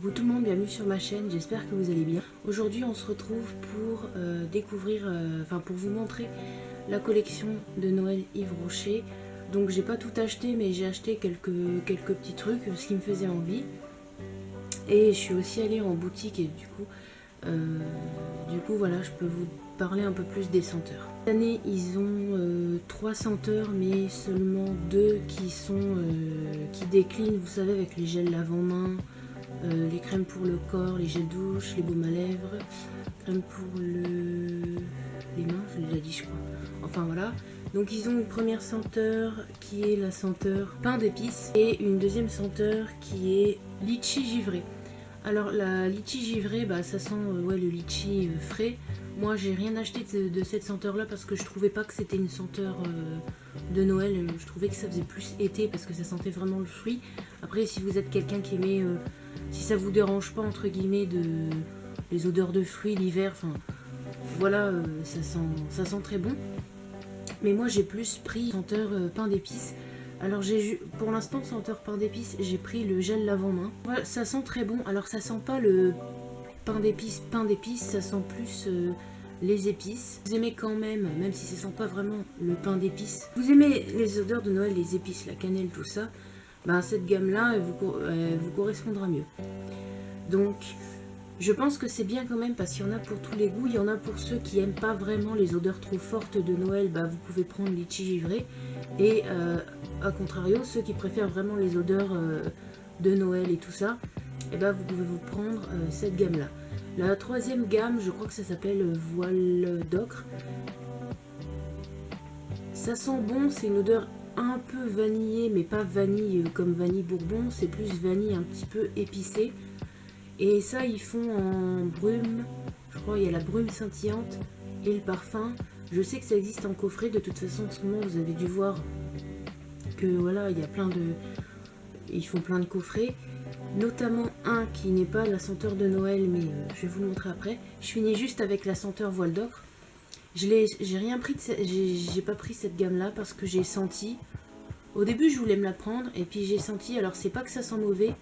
Coucou tout le monde, bienvenue sur ma chaîne, j'espère que vous allez bien. Aujourd'hui on se retrouve pour pour vous montrer la collection de Noël Yves Rocher. Donc j'ai pas tout acheté, mais j'ai acheté quelques petits trucs, ce qui me faisait envie. Et je suis aussi allée en boutique et du coup voilà, je peux vous parler un peu plus des senteurs. Cette année ils ont 3 senteurs, mais seulement 2 qui déclinent, vous savez, avec les gels lave-mains, les crèmes pour le corps, les gels douche, les baumes à lèvres, crème pour les mains, je l'ai déjà dit je crois. Enfin voilà. Donc ils ont une première senteur qui est la senteur pain d'épices et une deuxième senteur qui est litchi givré. Alors la litchi givrée, ça sent le litchi frais. Moi j'ai rien acheté de cette senteur là parce que je trouvais pas que c'était une senteur de Noël. Je trouvais que ça faisait plus été parce que ça sentait vraiment le fruit. Après si vous êtes quelqu'un qui aimait, si ça vous dérange pas entre guillemets les odeurs de fruits l'hiver, enfin voilà, ça sent très bon. Mais moi j'ai plus pris senteur pain d'épices. Alors pour l'instant senteur pain d'épices, j'ai pris le gel lave-main. Voilà, ça sent très bon. Alors ça sent pas le pain d'épices, ça sent plus les épices. Vous aimez quand même si ça sent pas vraiment le pain d'épices, vous aimez les odeurs de Noël, les épices, la cannelle, tout ça, cette gamme là elle vous correspondra mieux. Donc je pense que c'est bien quand même parce qu'il y en a pour tous les goûts. Il y en a pour ceux qui aiment pas vraiment les odeurs trop fortes de Noël, vous pouvez prendre litchi givré. Et à contrario, ceux qui préfèrent vraiment les odeurs de Noël et tout ça, vous pouvez vous prendre cette gamme là. La troisième gamme, je crois que ça s'appelle voile d'ocre. Ça sent bon, c'est une odeur un peu vanillée, mais pas vanille comme vanille bourbon, c'est plus vanille un petit peu épicée. Et ça ils font en brume, je crois il y a la brume scintillante et le parfum. Je sais que ça existe en coffret, de toute façon en ce moment vous avez dû voir que voilà, il y a ils font plein de coffrets, notamment un qui n'est pas la senteur de Noël, mais je vais vous le montrer après. Je finis juste avec la senteur voile d'ocre. J'ai rien pris, j'ai pas pris cette gamme là parce que j'ai senti, au début je voulais me la prendre et puis j'ai senti, alors c'est pas que ça sent mauvais,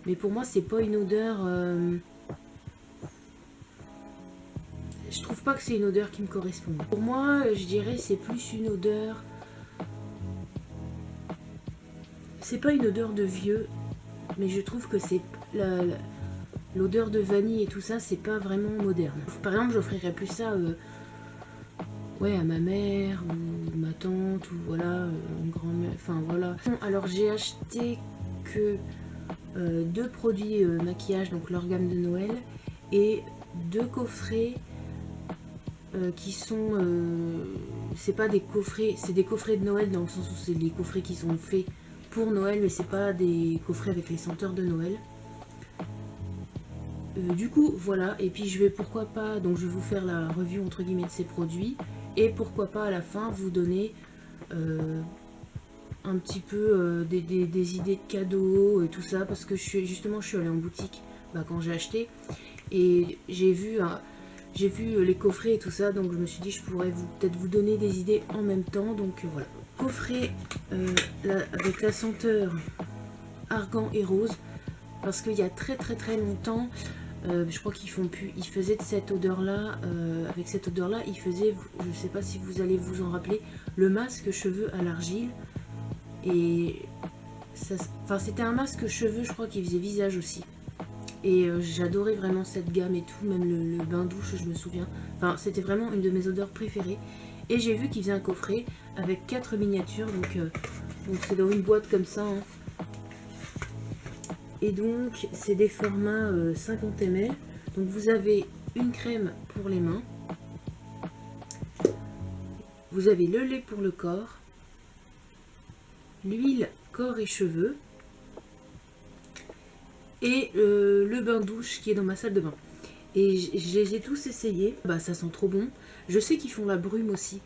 mais pour moi c'est pas une odeur, je trouve pas que c'est une odeur qui me correspond. Pour moi je dirais c'est plus une odeur, c'est pas une odeur de vieux, mais je trouve que c'est l'odeur de vanille et tout ça, c'est pas vraiment moderne. Par exemple j'offrirais plus ça à ma mère ou ma tante ou voilà, une grand-mère, enfin voilà. Alors j'ai acheté que 2 produits maquillage, donc leur gamme de Noël, et 2 coffrets qui sont, c'est pas des coffrets, c'est des coffrets de Noël dans le sens où c'est des coffrets qui sont faits pour Noël, mais c'est pas des coffrets avec les senteurs de Noël. Du coup voilà, et puis je vais pourquoi pas, donc je vais vous faire la review entre guillemets de ces produits, et pourquoi pas à la fin vous donner un petit peu des idées de cadeaux et tout ça, parce que je suis allée en boutique quand j'ai acheté et j'ai vu les coffrets et tout ça, donc je me suis dit je pourrais peut-être vous donner des idées en même temps. Donc voilà, coffret avec la senteur argan et rose, parce qu'il y a très longtemps, je crois qu'ils faisaient de cette odeur là, avec cette odeur là ils faisaient, je sais pas si vous allez vous en rappeler, le masque cheveux à l'argile. Et c'était un masque cheveux, je crois, qui faisait visage aussi. Et j'adorais vraiment cette gamme et tout, même le bain douche, je me souviens. Enfin, c'était vraiment une de mes odeurs préférées. Et j'ai vu qu'ils faisaient un coffret avec 4 miniatures, donc c'est dans une boîte comme ça. Et donc, c'est des formats 50 ml. Donc vous avez une crème pour les mains. Vous avez le lait pour le corps. L'huile corps et cheveux et le bain douche qui est dans ma salle de bain. Et je les ai tous essayés, ça sent trop bon. Je sais qu'ils font la brume aussi,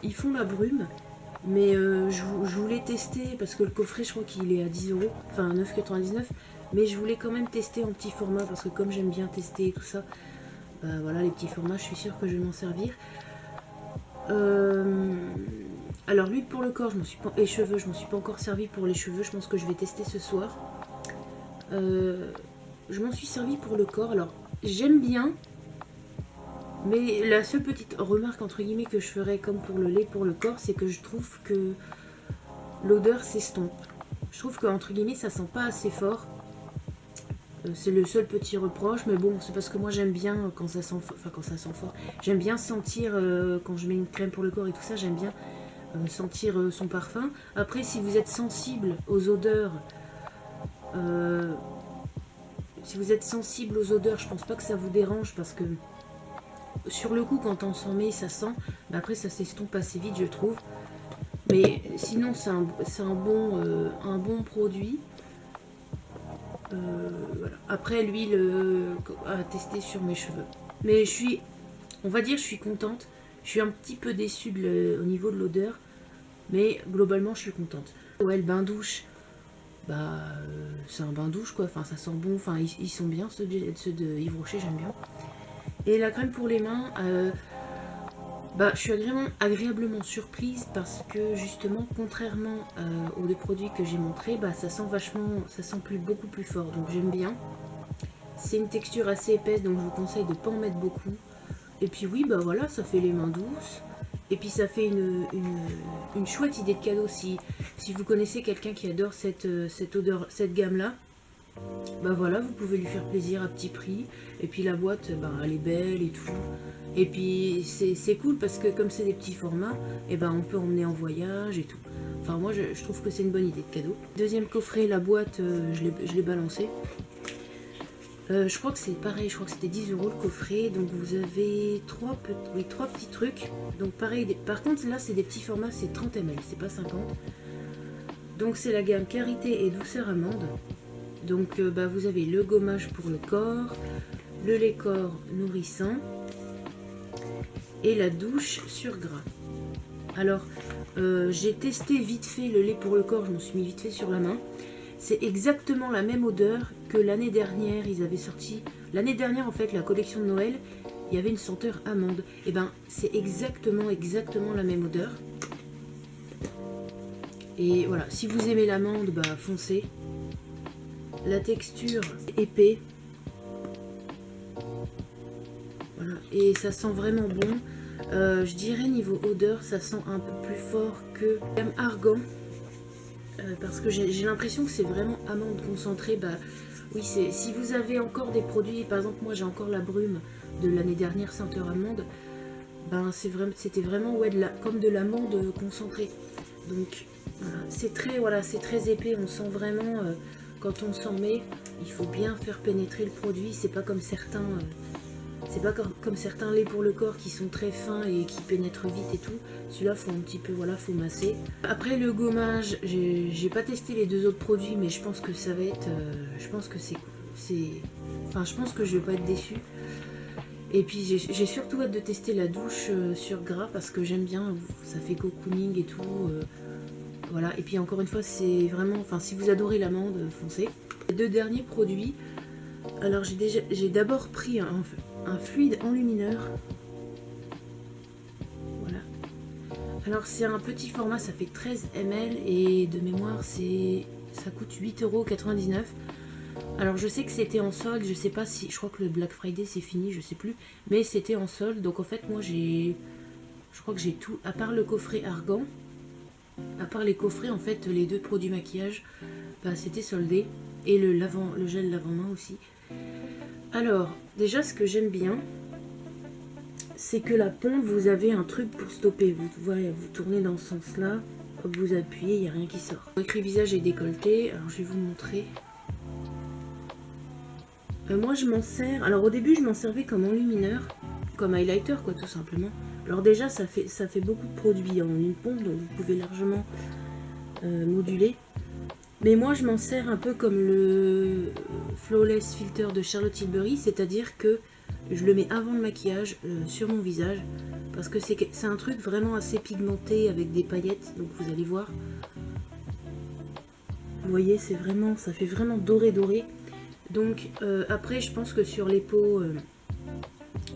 ils font la brume, mais je voulais tester parce que le coffret je crois qu'il est à 10 €, enfin 9,99 €, mais je voulais quand même tester en petit format parce que comme j'aime bien tester tout ça, voilà, les petits formats, je suis sûre que je vais m'en servir. Alors l'huile pour le corps, et cheveux, je m'en suis pas encore servi pour les cheveux, je pense que je vais tester ce soir. je m'en suis servi pour le corps. Alors j'aime bien, mais la seule petite remarque entre guillemets que je ferais comme pour le lait pour le corps, c'est que je trouve que l'odeur s'estompe. Je trouve que entre guillemets ça sent pas assez fort. C'est le seul petit reproche, mais bon, c'est parce que moi j'aime bien quand ça sent, quand ça sent fort. J'aime bien sentir quand je mets une crème pour le corps et tout ça, j'aime bien sentir son parfum. Après, si vous êtes sensible aux odeurs, je pense pas que ça vous dérange parce que sur le coup, quand on s'en met, ça sent. Mais après, ça s'estompe assez vite, je trouve. Mais sinon, c'est un bon produit. Voilà. Après, l'huile à tester sur mes cheveux. Mais on va dire, je suis contente. Je suis un petit peu déçue au niveau de l'odeur. Mais globalement, je suis contente. Ouais, le bain douche, c'est un bain douche quoi. Enfin, ça sent bon. Enfin, ils sont bien, ceux de Yves Rocher, j'aime bien. Et la crème pour les mains, je suis agréablement surprise parce que justement, contrairement aux deux produits que j'ai montrés, ça sent beaucoup plus fort. Donc j'aime bien. C'est une texture assez épaisse, donc je vous conseille de ne pas en mettre beaucoup. Et puis oui, voilà, ça fait les mains douces. Et puis ça fait une chouette idée de cadeau si vous connaissez quelqu'un qui adore cette odeur, cette gamme-là. Voilà, vous pouvez lui faire plaisir à petit prix. Et puis la boîte, elle est belle et tout. Et puis c'est cool parce que comme c'est des petits formats, on peut emmener en voyage et tout. Enfin moi je trouve que c'est une bonne idée de cadeau. Deuxième coffret, la boîte, je l'ai balancée. Je crois que c'est pareil, je crois que c'était 10 € le coffret. Donc vous avez trois petits trucs. Donc pareil, par contre là c'est des petits formats, c'est 30 ml, c'est pas 50. Donc c'est la gamme Clarité et Douceur Amande. Donc vous avez le gommage pour le corps, le lait corps nourrissant et la douche sur gras. Alors j'ai testé vite fait le lait pour le corps, je m'en suis mis vite fait sur la main. C'est exactement la même odeur que l'année dernière, ils avaient sorti. L'année dernière en fait, la collection de Noël, il y avait une senteur amande. Et c'est exactement la même odeur. Et voilà, si vous aimez l'amande, foncez. La texture est épais. Voilà. Et ça sent vraiment bon. Je dirais niveau odeur, ça sent un peu plus fort que la gamme Argan. Parce que j'ai l'impression que c'est vraiment amande concentrée. Oui, si vous avez encore des produits, par exemple moi j'ai encore la brume de l'année dernière senteur amande, c'était vraiment comme de l'amande concentrée. Donc voilà, c'est très épais, on sent vraiment quand on s'en met, il faut bien faire pénétrer le produit. C'est pas comme certains laits pour le corps qui sont très fins et qui pénètrent vite et tout. Celui-là, faut un petit peu, faut masser. Après le gommage, j'ai pas testé les deux autres produits, mais je pense que ça va être, je pense que je pense que je vais pas être déçue. Et puis j'ai surtout hâte de tester la douche sur gras parce que j'aime bien, ça fait cocooning et tout. Voilà. Et puis encore une fois, c'est vraiment, si vous adorez l'amande, foncez. Les deux derniers produits. Alors j'ai d'abord pris un fluide enlumineur. Voilà. Alors c'est un petit format, ça fait 13 ml et de mémoire ça coûte 8,99 €. Alors je sais que c'était en solde, je sais pas si, je crois que le Black Friday c'est fini, je sais plus, mais c'était en solde. Donc en fait moi je crois que j'ai tout, à part le coffret Argan, à part les coffrets en fait, les deux produits maquillage, c'était soldé. Et le gel lavant-main aussi. Alors, déjà, ce que j'aime bien, c'est que la pompe, vous avez un truc pour stopper. Vous tournez dans ce sens-là, vous appuyez, il n'y a rien qui sort. Écrit visage et décolleté, alors je vais vous montrer. Moi, je m'en sers. Alors, au début, je m'en servais comme enlumineur, comme highlighter, quoi, tout simplement. Alors, déjà, ça fait beaucoup de produits en une pompe, donc vous pouvez largement moduler. Mais moi je m'en sers un peu comme le Flawless Filter de Charlotte Tilbury, c'est-à-dire que je le mets avant le maquillage sur mon visage, parce que c'est un truc vraiment assez pigmenté avec des paillettes, donc vous allez voir. Vous voyez, ça fait vraiment doré. Donc après je pense que sur les peaux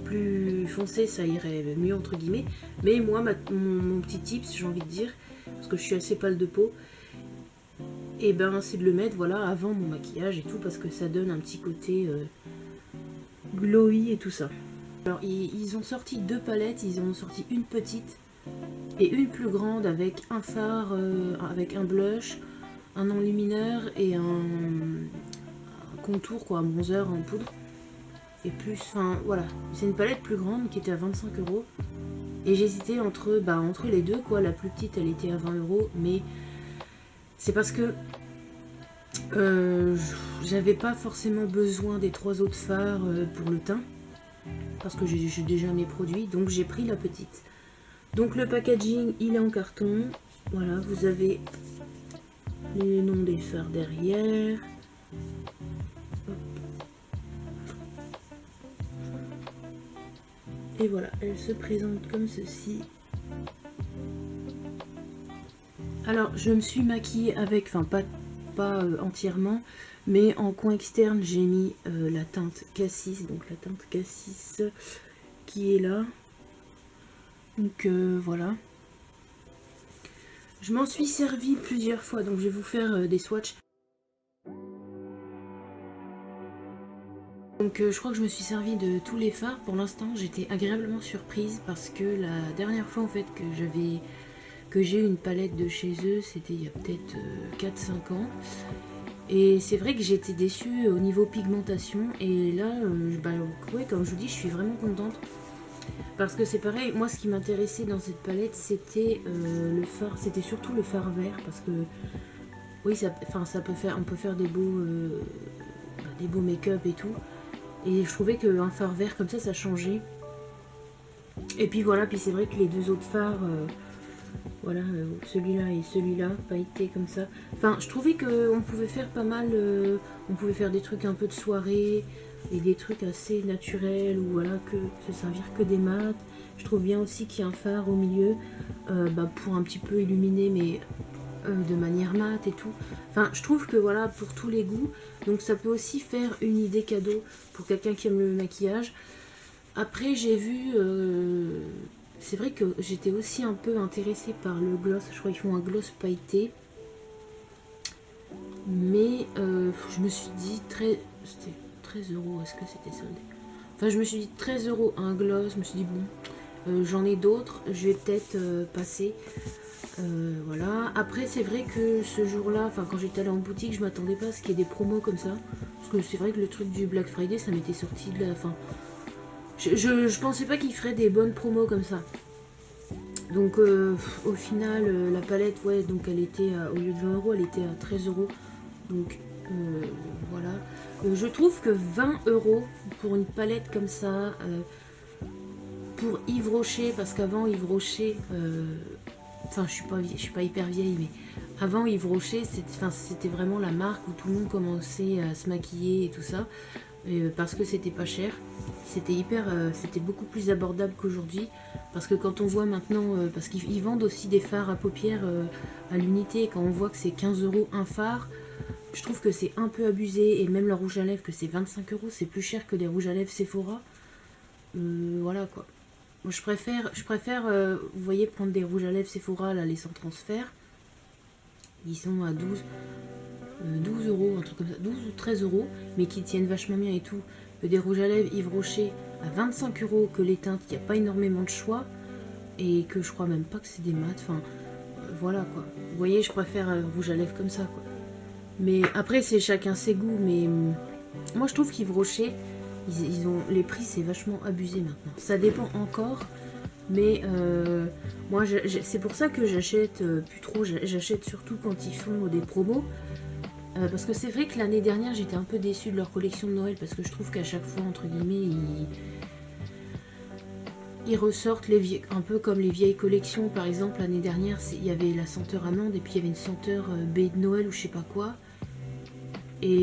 plus foncées ça irait mieux entre guillemets. Mais moi mon petit tips, j'ai envie de dire, parce que je suis assez pâle de peau, et ben c'est de le mettre voilà avant mon maquillage et tout, parce que ça donne un petit côté glowy et tout ça. Alors ils ont sorti 2 palettes, ils ont sorti une petite et une plus grande avec un fard, avec un blush, un enlumineur et un contour, quoi, un bronzer en poudre. Et plus, enfin voilà, c'est une palette plus grande qui était à 25 €. Et j'hésitais entre les deux, quoi. La plus petite elle était à 20 €, mais c'est parce que j'avais pas forcément besoin des 3 autres fards pour le teint, parce que j'ai déjà mes produits, donc j'ai pris la petite. Donc le packaging il est en carton, voilà, vous avez les noms des fards derrière. Hop. Et voilà, elle se présente comme ceci. Alors je me suis maquillée avec, enfin pas entièrement, mais en coin externe j'ai mis la teinte Cassis, donc la teinte Cassis qui est là. Donc voilà. Je m'en suis servi plusieurs fois, donc je vais vous faire des swatchs. Donc je crois que je me suis servi de tous les fards. Pour l'instant j'étais agréablement surprise parce que la dernière fois en fait que j'ai eu une palette de chez eux, c'était il y a peut-être 4-5 ans. Et c'est vrai que j'étais déçue au niveau pigmentation. Et là, ouais, comme je vous dis, je suis vraiment contente. Parce que c'est pareil, moi ce qui m'intéressait dans cette palette, c'était le fard, c'était surtout le fard vert. Parce que, oui, ça peut faire, on peut faire des beaux make-up et tout. Et je trouvais qu'un fard vert comme ça changeait. Et puis voilà, puis c'est vrai que les 2 autres fards... voilà, celui-là et celui-là, pailletés comme ça. Enfin, je trouvais qu'on pouvait faire pas mal, on pouvait faire des trucs un peu de soirée et des trucs assez naturels, ou voilà, que se servir que des mats. Je trouve bien aussi qu'il y a un phare au milieu pour un petit peu illuminer, mais de manière mate et tout. Enfin, je trouve que voilà, pour tous les goûts. Donc ça peut aussi faire une idée cadeau pour quelqu'un qui aime le maquillage. Après, j'ai vu... c'est vrai que j'étais aussi un peu intéressée par le gloss. Je crois qu'ils font un gloss pailleté. Mais je me suis dit... C'était 13 €. Est-ce que c'était soldé? Enfin, je me suis dit 13 € un gloss. Je me suis dit, bon, j'en ai d'autres. Je vais peut-être passer. Voilà. Après, c'est vrai que ce jour-là, enfin, quand j'étais allée en boutique, je m'attendais pas à ce qu'il y ait des promos comme ça. Parce que c'est vrai que le truc du Black Friday, ça m'était sorti de la fin. Je pensais pas qu'il ferait des bonnes promos comme ça. Donc au final la palette, ouais, donc elle était au lieu de 20 €, elle était à 13 €. Donc voilà. Je trouve que 20 € pour une palette comme ça, pour Yves Rocher, parce qu'avant Yves Rocher, enfin je suis pas hyper vieille, mais avant Yves Rocher, c'était vraiment la marque où tout le monde commençait à se maquiller et tout ça. Parce que c'était pas cher, c'était beaucoup plus abordable qu'aujourd'hui, parce que quand on voit maintenant, parce qu'ils vendent aussi des fards à paupières à l'unité, et quand on voit que c'est 15 € un fard, je trouve que c'est un peu abusé. Et même le rouge à lèvres, que c'est 25 €, c'est plus cher que des rouges à lèvres Sephora. Voilà quoi. Moi, je préfère vous voyez, prendre des rouges à lèvres Sephora là, les sans transfert, ils sont à 12 €, un truc comme ça, 12 ou 13 €, mais qui tiennent vachement bien et tout. Des rouges à lèvres Yves Rocher à 25 €, que les teintes, il n'y a pas énormément de choix, et que je crois même pas que c'est des mats, enfin voilà quoi. Vous voyez, je préfère rouge à lèvres comme ça quoi. Mais après, c'est chacun ses goûts, mais moi je trouve qu'Yves Rocher, ils ont les prix, c'est vachement abusé maintenant. Ça dépend encore, mais moi c'est pour ça que j'achète plus trop, j'achète surtout quand ils font des promos. Parce que c'est vrai que l'année dernière j'étais un peu déçue de leur collection de Noël, parce que je trouve qu'à chaque fois, entre guillemets, ils ressortent un peu comme les vieilles collections. Par exemple, l'année dernière il y avait la senteur amande, et puis il y avait une senteur baie de Noël ou je sais pas quoi. Et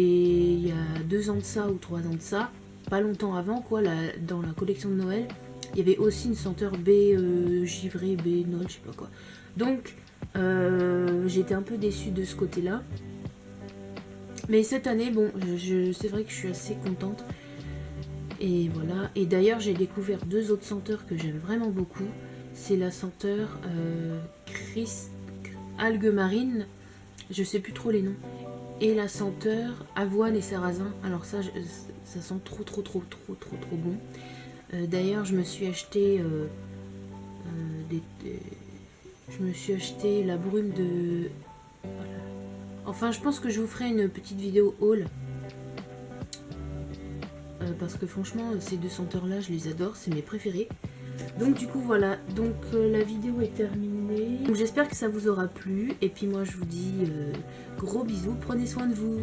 il y a 2 ans de ça ou 3 ans de ça, pas longtemps avant quoi, dans la collection de Noël, il y avait aussi une senteur baie givrée, baie de Noël, je sais pas quoi. Donc j'étais un peu déçue de ce côté là. Mais cette année, bon, c'est vrai que je suis assez contente. Et voilà. Et d'ailleurs, j'ai découvert 2 autres senteurs que j'aime vraiment beaucoup. C'est la senteur Algue Marine je sais plus trop les noms. Et la senteur avoine et sarrasin. Alors ça, ça sent trop bon. D'ailleurs, je me suis acheté je me suis acheté la brume de... Voilà. Enfin, je pense que je vous ferai une petite vidéo haul. Parce que franchement, ces deux senteurs-là, je les adore. C'est mes préférés. Donc du coup, voilà. Donc la vidéo est terminée. J'espère que ça vous aura plu. Et puis moi, je vous dis gros bisous. Prenez soin de vous.